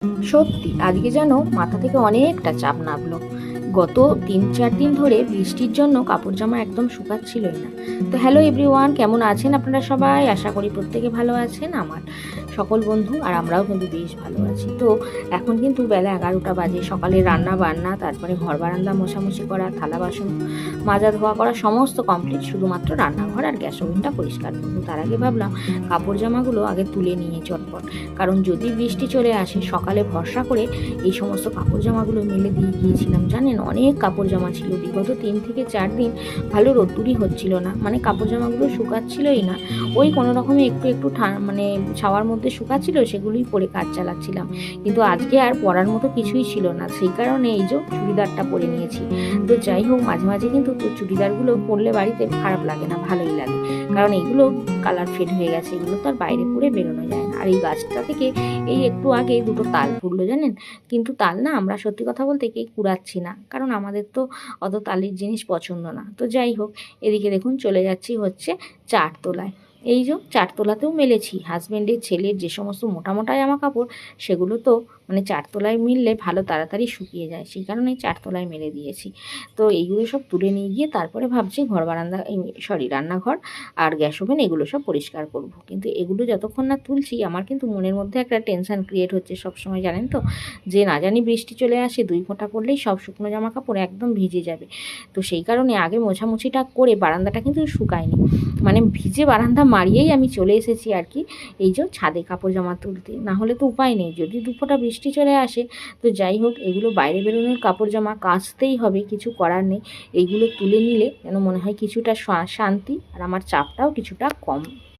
সত্যি আজকে যেন মাথা থেকে অনেকটা চাপ নামলো। গত 3-4 দিন ধরে বৃষ্টির জন্য কাপড় জামা একদম শুকাচ্ছিলই না। তো হ্যালো এভরিওয়ান, কেমন আছেন আপনারা সবাই? আশা করি প্রত্যেকে ভালো আছেন। আমার সকল বন্ধু আর আমরাও কিন্তু বেশ ভালো আছি। তো এখন কিন্তু বেলা 11টা বাজে। সকালে রান্না বান্না, তারপরে ঘর বারান্দা মোছামুছি করা, থালা বাসন মাজা ধোয়া করা সমস্ত কমপ্লিট, শুধুমাত্র রান্নাঘর আর গ্যাস ওভেনটা পরিষ্কার করবো। তার আগে ভাবলাম কাপড় জামাগুলো আগে তুলে নিয়ে চটপট, কারণ যদি বৃষ্টি চলে আসে সকালে ভরসা করে এই সমস্ত কাপড় জামাগুলো মেলে দিয়ে গিয়েছিলাম। জানেন, অনেক কাপড় জামা ছিল। বিগত 3 থেকে 4 দিন ভালো রোদ্দুরই হচ্ছিল না, মানে কাপড় জামাগুলো শুকাচ্ছিলই না। ওই কোনো রকমে একটু একটু মানে ছাওয়ার মধ্যে শুকাচ্ছিল, সেগুলোই পরে কাজ চালাচ্ছিলাম। কিন্তু আজকে আর পরার মতো কিছুই ছিল না, সেই কারণে এই যে চুড়িদারটা পরে নিয়েছি। তো যাই হোক, মাঝে মাঝে কিন্তু চুড়িদারগুলো পরলে বাড়িতে খারাপ লাগে না, ভালোই লাগে, কারণ এইগুলো কালার ফেড হয়ে গেছে, এগুলো তো আর বাইরে পরে বেরোনো যায় না। আর এই গাছটা থেকে এই একটু আগে দুটো তাল ফুটলো জানেন, কিন্তু তাল না আমরা সত্যি কথা বলতে কেউ কুড়াচ্ছি না, কারণ আমাদের তো অত তালের জিনিস পছন্দ না। তো যাই হোক, এদিকে দেখুন চলে যাচ্ছি হচ্ছে চারতলায়। এই যে চারতলাতেও মেলেছি হাজব্যান্ডের ছেলের যে সমস্ত মোটা মোটা জামা কাপড়, সেগুলো তো মানে চারতলায় মিললে ভালো তাড়াতাড়ি শুকিয়ে যায়, সেই কারণেই চারতলায় মেলে দিয়েছি। তো এইগুলো সব তুলে নিয়ে গিয়ে তারপরে ভাবছি ঘর বারান্দা, রান্নাঘর আর গ্যাস ওভেন এগুলো সব পরিষ্কার করব। কিন্তু এগুলো যতক্ষণ না তুলছি আমার কিন্তু মনের মধ্যে একটা টেনশন ক্রিয়েট হচ্ছে সবসময়, জানেন তো, যে না জানি বৃষ্টি চলে আসে, 2 ফোঁটা পড়লেই সব শুকনো জামা কাপড় একদম ভিজে যাবে। তো সেই কারণে আগে মোছামুছিটা করে বারান্দাটা কিন্তু শুকায়নি, মানে ভিজে বারান্দা মারিয়েই আমি চলে এসেছি আর কি এই যে ছাদে কাপড় জামা তুলতে। না হলে তো উপায় নেই, যদি 2 ফোঁটা বৃষ্টি চলে আসে। তো যাই হোক, এগুলো বাইরে বেরোনোর কাপড় জামা, কাচতেই হবে, কিছু করার নেই। এইগুলো তুলে নিলে যেন মনে হয় কিছুটা শান্তি, আর আমার চাপটাও কিছুটা কম।